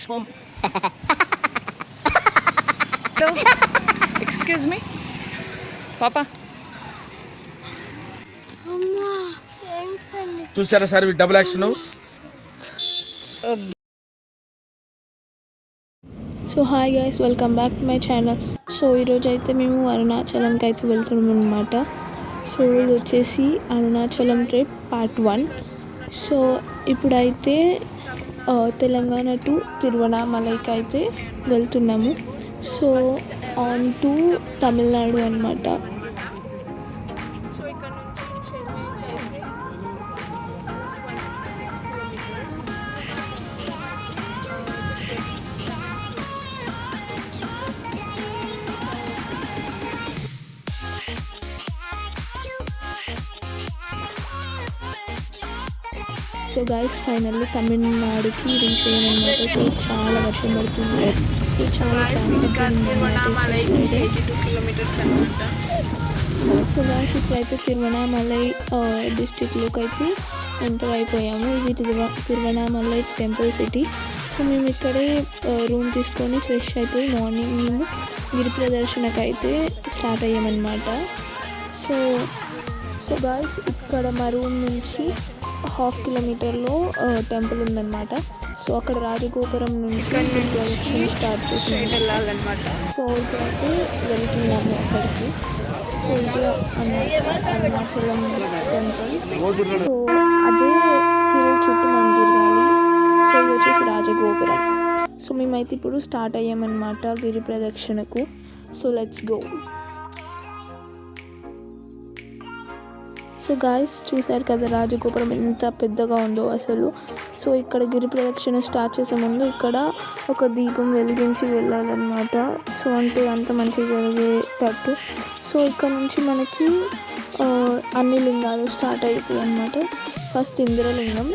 home. Excuse me, Papa. చూసారా sir double action. So hi guys, welcome back to my channel. So ఈరోజు అయితే మేము అరుణాచలంకి అయితే వెళ్తున్నాం అనమాట. సో ఇది వచ్చేసి అరుణాచలం ట్రిప్ పార్ట్ 1. సో ఇప్పుడైతే తెలంగాణ టు తిరువణామలైకి అయితే వెళ్తున్నాము. సో ఆన్ టు తమిళనాడు అనమాట. సో ఇక్కడ నుంచి చెన్నైకి అయితే 126 కిలోమీటర్స్. సో గైస్ ఫైనల్లీ తమిళనాడుకి రీచ్ అయ్యామన్నమాట. సో చాలా వర్షం పడుతుంది. సో చాలా సో గైస్ ఇప్పుడైతే తిరువణామలై డిస్టిక్లోకి అయితే ఎంటర్ అయిపోయాము. ఇది తిరువణామలై టెంపుల్ సిటీ. సో మేము ఇక్కడే రూమ్ తీసుకొని ఫ్రెష్ అయిపోయి మార్నింగ్ మేము గిరి ప్రదర్శనకు అయితే స్టార్ట్ అయ్యామన్నమాట. సో గైస్ ఇక్కడ మా రూమ్ నుంచి 1/2 కిలోమీటర్లో టెంపుల్ ఉందన్నమాట. సో అక్కడ రాజగోపురం నుంచి ప్రదక్షిణ స్టార్ట్ చేసి వెళ్ళాలన్నమాట. సో ఇప్పుడైతే వెళ్తున్నాము అక్కడికి. సో ఇది అరుణాచలం టెంపుల్. సో అదే హిల్ చుట్టూ మనం తిరగాలి. సో ఇది వచ్చేసి రాజగోపురం. సో మేమైతే ఇప్పుడు స్టార్ట్ అయ్యామన్నమాట గిరి ప్రదక్షిణకు. So let's go. So guys చూసారు కదా రాజగోపురం ఎంత పెద్దగా ఉందో అసలు. సో ఇక్కడ గిరి ప్రదక్షిణ స్టార్ట్ చేసే ముందు ఇక్కడ ఒక దీపం వెలిగించి వెళ్ళాలన్నమాట. సో అంటే అంత మంచిగా జరిగేటట్టు. సో ఇక్కడ నుంచి మనకి అన్ని లింగాలు స్టార్ట్ అవుతాయి అన్నమాట. ఫస్ట్ ఇంద్రలింగం.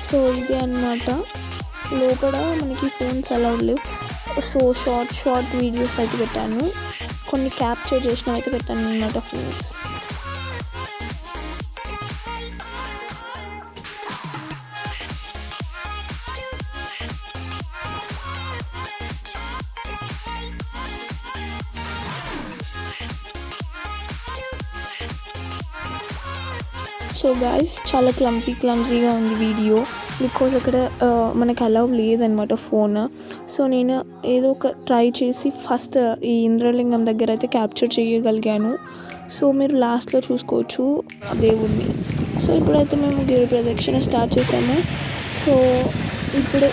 సో ఇదే అన్నమాట. లోపల మనకి ఫోన్స్ అలౌడ్ లేవు. సో షార్ట్ వీడియోస్ అయితే పెట్టాను, కొన్ని క్యాప్చర్ చేసిన అయితే పెట్టాను అన్నమాట ఫ్రెండ్స్. సో గాయస్ చాలా క్లమ్జీగా ఉంది వీడియో, బికాజ్ అక్కడ మనకు అలౌ లేదనమాట ఫోన్. సో నేను ఏదో ఒక ట్రై చేసి ఫస్ట్ ఈ ఇంద్రలింగం దగ్గర అయితే క్యాప్చర్ చేయగలిగాను. సో మీరు లాస్ట్లో చూసుకోవచ్చు దేవుడిని. సో ఇప్పుడైతే మేము గిరి ప్రదక్షిణ స్టార్ట్ చేసాము. సో ఇప్పుడు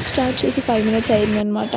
స్టార్ట్ చేసి 5 minutes అయింది అనమాట.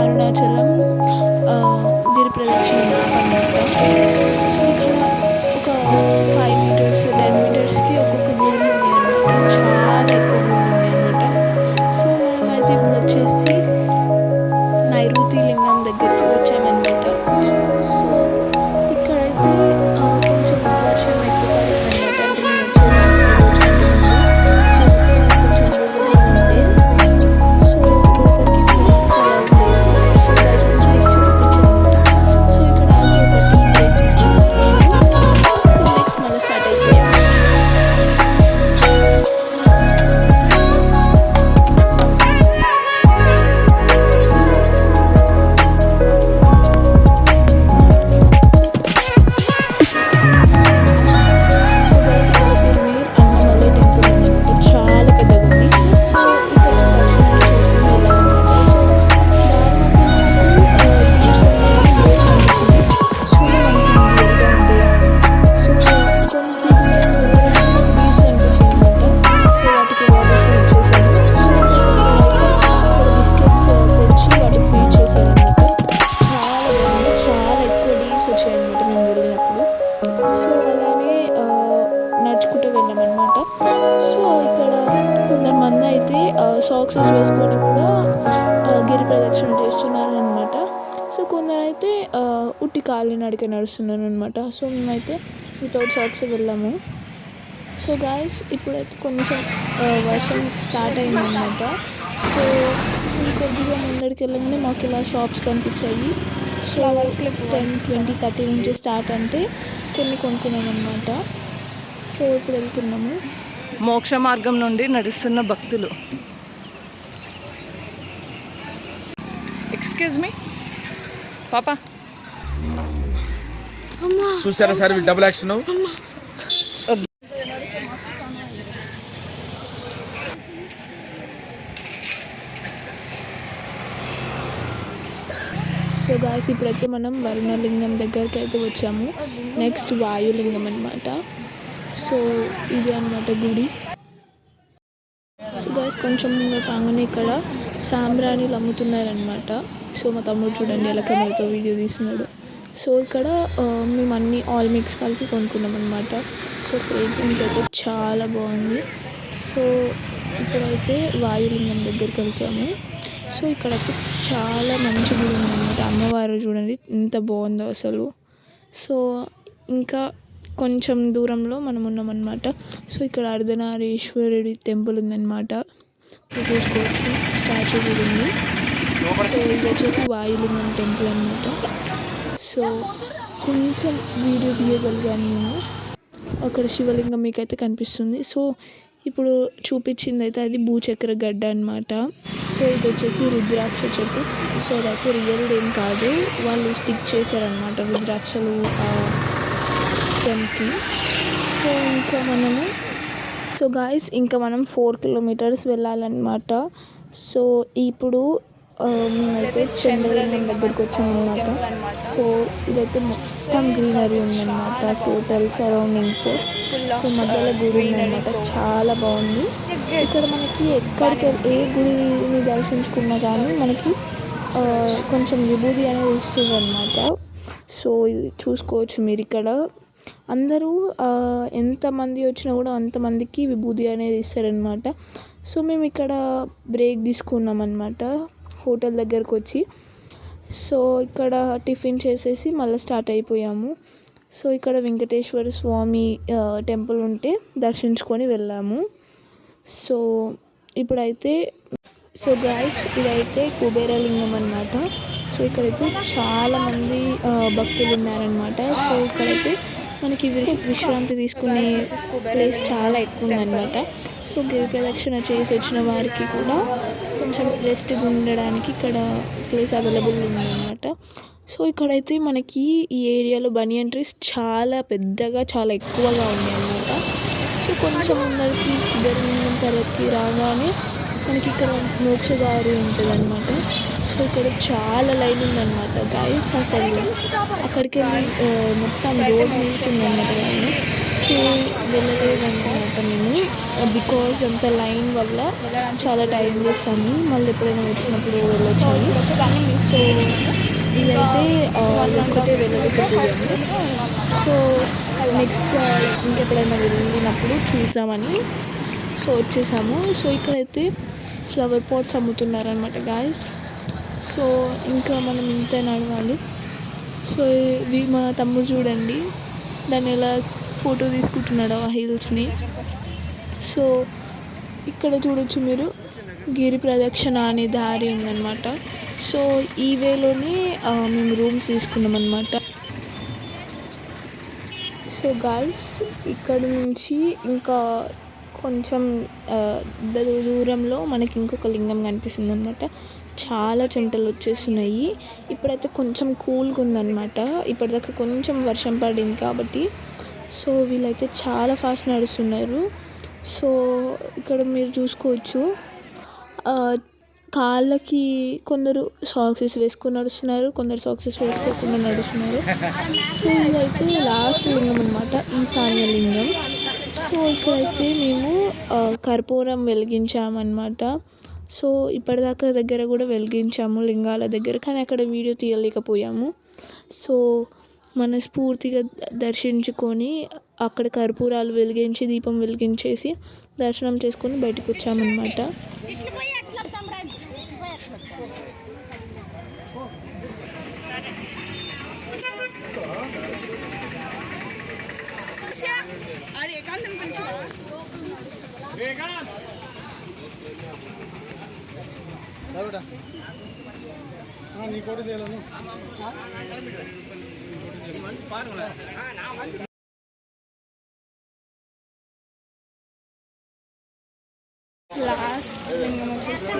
అరుణాచలం గిరి ప్రదక్షిణ మ్యాప్ అనమాట. సో ఇక్కడ ఒక 5 మీటర్స్ 10 మీటర్స్కి ఒక్కొక్క గుళ్ళు ఉన్నాయన్నమాట. చాలా ఎక్కువ గుళ్ళు ఉన్నాయన్నమాట. సో మనమైతే ఇప్పుడు వచ్చేసి నైరుతి లింగం దగ్గరికి వచ్చామన్నమాట. సో ఇక్కడైతే కొంచెం వర్షం ఎక్కువ పడిందన్నమాట. అంటే నేను వచ్చేదానికి రోజు కంటే ముందు. సో మొత్తం కొంచెం బురదగా ఉండే. సో లోపలికి వెళ్ళడానికి అలౌడ్ లేదు. సో బయట నుంచి మీకు చూపించామన్నమాట. సో ఇక్కడ ఆగి ఒక టీ బ్రేక్ తీసుకున్నాము. సో నెక్స్ట్ మళ్ళీ స్టార్ట్ అయిపోయాము. సో అలానే నడుచుకుంటూ వెళ్ళామన్నమాట. సో ఇక్కడ కొంతమంది అయితే సాక్సెస్ వేసుకొని కూడా గిరి ప్రదక్షిణ చేస్తున్నారు అనమాట. సో కొందరైతే ఉట్టి కాలి నడిక నడుస్తున్నారు అనమాట. సో మేమైతే వితౌట్ సాక్స్ వెళ్ళాము. సో గాయస్ ఇప్పుడైతే కొంచెం వర్షం స్టార్ట్ అయిందన్నమాట. సో కొద్దిగా ముందడికి వెళ్ళగానే మాకు ఇలా షాప్స్ కనిపించాయి. సో 10, 20, 30 నుంచి స్టార్ట్ అంటే కొన్ని కొనుక్కున్నాం అనమాట. సో ఇప్పుడు వెళ్తున్నాము. మోక్ష మార్గం నుండి నడుస్తున్న భక్తులు. ఎక్స్క్యూజ్ మీ పాపా, చూసారా సార్ వీళ్ళు డబుల్ యాక్షన్. సో గాయస్ ఇప్పుడైతే మనం వరుణలింగం దగ్గరికి అయితే వచ్చాము. నెక్స్ట్ వాయులింగం అనమాట. సో ఇది అనమాట గుడి. సో గాయస్ కొంచెం ముంగటాగానే ఇక్కడ సాంబ్రాణిలు అమ్ముతున్నారనమాట. సో మా తమ్ముడు చూడండి ఎలా కెమెరాతో వీడియో తీస్తున్నాడు. సో ఇక్కడ మేము అన్ని ఆల్ మిక్స్ కలిపి కొనుక్కున్నాం అనమాట. సో ఫ్రేగ్రెన్స్ అయితే చాలా బాగుంది. సో ఇప్పుడైతే వాయులింగం దగ్గరికి వెళ్తాము. సో ఇక్కడైతే చాలా మంచి గుడి ఉందన్నమాట. అమ్మవారు చూడండి ఎంత బాగుందో అసలు. సో ఇంకా కొంచెం దూరంలో మనం ఉన్నామన్నమాట. సో ఇక్కడ అర్ధనారీశ్వరుడి టెంపుల్ ఉందన్నమాట. చూసుకోవచ్చు, స్టాచ్యూ కూడా ఉంది. సో ఇది వచ్చేసి వాయులింగం టెంపుల్ అన్నమాట. సో కొంచెం వీడియో తీయగలిగాను నేను. అక్కడ శివలింగం మీకైతే కనిపిస్తుంది. సో ఇప్పుడు చూపించింది అయితే అది భూచక్ర గడ్డ అనమాట. సో ఇది వచ్చేసి రుద్రాక్ష చెట్టు. సో అదైతే రియల్ ఏం కాదు, వాళ్ళు స్టిక్ చేశారనమాట రుద్రాక్షలు స్టెమ్కి. సో ఇంకా మనము గాయస్ ఇంకా మనం 4 కిలోమీటర్స్ వెళ్ళాలన్నమాట. సో ఇప్పుడు మేమైతే చంద్రలింగం దగ్గరికి వచ్చామన్నమాట. సో ఇదైతే మొత్తం గ్రీనరీ ఉందన్నమాట, టోటల్ సరౌండింగ్స్. సో మధ్యలో గుడి ఉందన్నమాట, చాలా బాగుంది. ఇక్కడ మనకి ఎక్కడికి ఏ గుడిని దర్శించుకున్నా కానీ మనకి కొంచెం విభూది అనేది ఇస్తుంది అనమాట. సో ఇది చూసుకోవచ్చు మీరు. ఇక్కడ అందరూ ఎంతమంది వచ్చినా కూడా అంతమందికి విభూది అనేది ఇస్తారనమాట. సో మేము ఇక్కడ బ్రేక్ తీసుకున్నాం అనమాట హోటల్ దగ్గరకు వచ్చి. సో ఇక్కడ టిఫిన్ చేసేసి మళ్ళీ స్టార్ట్ అయిపోయాము. సో ఇక్కడ వెంకటేశ్వర స్వామి టెంపుల్ ఉంటే దర్శించుకొని వెళ్ళాము. సో ఇప్పుడైతే గాయస్ ఇదైతే కుబేరలింగం అన్నమాట. సో ఇక్కడైతే చాలామంది భక్తులు ఉన్నారనమాట. సో ఇక్కడైతే మనకి విశ్రాంతి తీసుకునే ప్లేస్ చాలా ఎక్కువ ఉందన్నమాట. సో గిరి ప్రదక్షిణ చేసి వచ్చిన వారికి కూడా కొంచెం రెస్ట్గా ఉండడానికి ఇక్కడ ప్లేస్ అవైలబుల్ ఉందన్నమాట. సో ఇక్కడైతే మనకి ఈ ఏరియాలో బనియన్ ట్రీస్ చాలా పెద్దగా చాలా ఎక్కువగా ఉన్నాయి అన్నమాట. సో కొంచెం ముందరికి కుబేరలింగం తర్వాతకి రాగానే మనకి ఇక్కడ మోక్షదారి ఉంటుంది అనమాట. సో ఇక్కడ చాలా లైన్ ఉందన్నమాట గాయస్. అసలు అక్కడికి వెళ్ళి మొత్తం రోడ్ వేసుకుందన్నమాట. సో వెళ్ళలేదన్నమాట మేము, బికాజ్ అంత లైన్ వల్ల చాలా టైం వేస్ట్ అని, మళ్ళీ ఎప్పుడైనా వచ్చినప్పుడు వెళ్ళొచ్చాను. సో ఇదైతే ఒక్కటే వెళ్ళలేకపోయాము. సో నెక్స్ట్ ఇంకెప్పుడైనా వెళ్ళినప్పుడు చూద్దామని సో వచ్చేసాము. సో ఇక్కడైతే ఫ్లవర్ పాట్స్ అమ్ముతున్నారనమాట గాయస్. సో ఇంకా మనం ఇంత నడవాలి. సో ఇవి మా తమ్ముడు చూడండి దాన్ని ఎలా ఫోటో తీసుకుంటున్నాడు ఆ హిల్స్ని. సో ఇక్కడ చూడొచ్చు మీరు గిరి ప్రదక్షిణ అనే దారి ఉందన్నమాట. సో ఈ వేలోనే మేము రూమ్స్ తీసుకున్నాం అన్నమాట. సో గాయస్ ఇక్కడ నుంచి ఇంకా కొంచెం దూరంలో మనకి ఇంకొక లింగం కనిపిస్తుంది అనమాట. చాలా చెమటలు వచ్చేస్తున్నాయి. ఇప్పుడైతే కొంచెం కూల్గా ఉందన్నమాట, ఇప్పటిదాకా కొంచెం వర్షం పడింది కాబట్టి. సో వీళ్ళైతే చాలా ఫాస్ట్ నడుస్తున్నారు. సో ఇక్కడ మీరు చూసుకోవచ్చు కాళ్ళకి కొందరు సాక్సెస్ వేసుకొని నడుస్తున్నారు, కొందరు సాక్సెస్ వేసుకోకుండా నడుస్తున్నారు. సో ఇదైతే లాస్ట్ లింగం అనమాట, ఈశాన్య లింగం. సో ఇక్కడైతే మేము కర్పూరం వెలిగించామన్నమాట. సో ఇప్పటిదాకా దగ్గర కూడా వెలిగించాము లింగాల దగ్గర, కానీ అక్కడ వీడియో తీయలేకపోయాము. సో మనస్ఫూర్తిగా దర్శించుకొని అక్కడ కర్పూరాలు వెలిగించి దీపం వెలిగించేసి దర్శనం చేసుకొని బయటకు వచ్చామన్నమాట. లాస్ట్ లింగం వచ్చేసి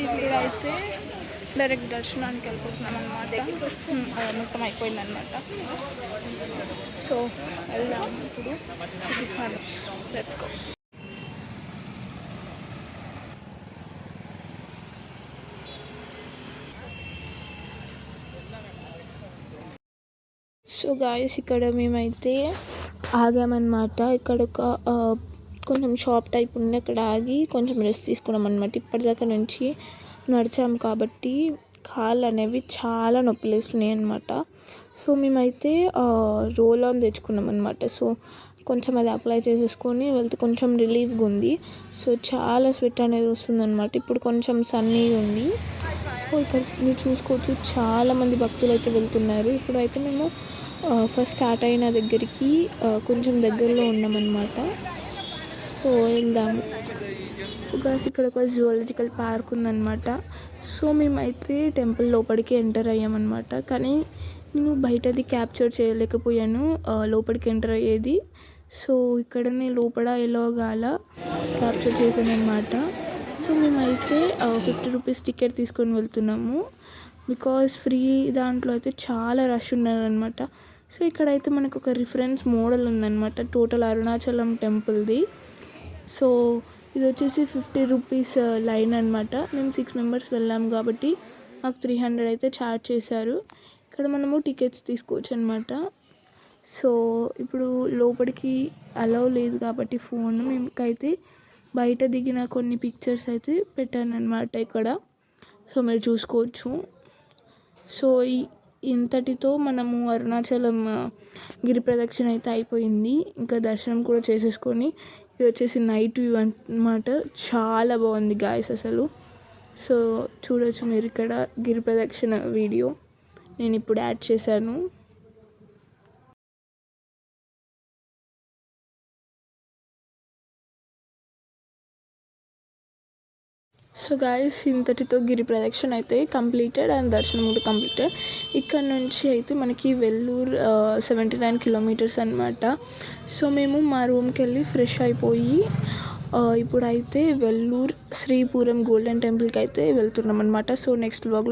ఇప్పుడైతే డైరెక్ట్ దర్శనానికి వెళ్ళిపోతున్నాం అనమాట. మొత్తం అయిపోయిందనమాట. సో వెళ్దాం, ఇప్పుడు చూపిస్తాను. Let's go. సో గాయస్ ఇక్కడ మేమైతే ఆగామన్నమాట. ఇక్కడ ఒక కొంచెం షాప్ టైప్ ఉంది, అక్కడ ఆగి కొంచెం రెస్ట్ తీసుకున్నాం అనమాట. ఇప్పటిదాకా నుంచి నడిచాము కాబట్టి కాళ్ళు అనేవి చాలా నొప్పులు వేస్తున్నాయి అనమాట. సో మేమైతే రోల్ ఆన్ తెచ్చుకున్నాం అనమాట. సో కొంచెం అది అప్లై చేసేసుకొని వెళ్తే కొంచెం రిలీఫ్గా ఉంది. సో చాలా స్వెట్ అనేది వస్తుందన్నమాట. ఇప్పుడు కొంచెం సన్నీగా ఉంది. సో ఇక్కడ మీరు చూసుకోవచ్చు చాలామంది భక్తులు అయితే వెళ్తున్నారు. ఇప్పుడు అయితే మేము ఫస్ట్ స్టార్ట్ అయిన దగ్గరికి కొంచెం దగ్గరలో ఉన్నామన్నమాట. సో వెళ్దాము. సో గాయ్స్ ఇక్కడ ఒక జువాలజికల్ పార్క్ ఉందన్నమాట. సో మేమైతే టెంపుల్ లోపలికి ఎంటర్ అయ్యామన్నమాట, కానీ నేను బయటది క్యాప్చర్ చేయలేకపోయాను, లోపలికి ఎంటర్ అయ్యేది. సో ఇక్కడనే లోపల ఎలాగాల క్యాప్చర్ చేశాను అనమాట. సో మేమైతే 50 రూపీస్ టికెట్ తీసుకొని వెళ్తున్నాము, బికాజ్ ఫ్రీ దాంట్లో అయితే చాలా రష్ ఉన్నారనమాట. సో ఇక్కడైతే మనకు ఒక రిఫరెన్స్ మోడల్ ఉందన్నమాట, టోటల్ అరుణాచలం టెంపుల్ది. సో ఇది వచ్చేసి 50 రూపీస్ లైన్ అనమాట. మేము 6 మెంబర్స్ వెళ్ళాము కాబట్టి మాకు 300 అయితే ఛార్జ్ చేశారు. ఇక్కడ మనము టికెట్స్ తీసుకోవచ్చు అనమాట. సో ఇప్పుడు లోపలికి అలౌ లేదు కాబట్టి ఫోన్ మేమకైతే బయట దిగిన కొన్ని పిక్చర్స్ అయితే పెట్టాను అనమాట ఇక్కడ. సో మీరు చూసుకోవచ్చు. సో ఇంతటితో మనము అరుణాచలం గిరి ప్రదక్షిణ అయితే అయిపోయింది. ఇంకా దర్శనం కూడా చేసేసుకొని ఇది వచ్చేసి నైట్ వ్యూ అన్నమాట. చాలా బాగుంది గాయస్ అసలు. సో చూడొచ్చు మీరు ఇక్కడ గిరి ప్రదక్షిణ వీడియో నేను ఇప్పుడు యాడ్ చేశాను. సో గాయస్ ఇంతటితో గిరి ప్రదక్షిణ అయితే కంప్లీటెడ్ అండ్ దర్శనం కూడా కంప్లీటెడ్. ఇక్కడ నుంచి అయితే మనకి వెల్లూరు 79 కిలోమీటర్స్ అనమాట. సో మేము మా రూమ్కి వెళ్ళి ఫ్రెష్ అయిపోయి ఇప్పుడైతే వెల్లూరు శ్రీపురం గోల్డెన్ టెంపుల్కి అయితే వెళ్తున్నాం అనమాట. సో నెక్స్ట్ వ్లాగ్లో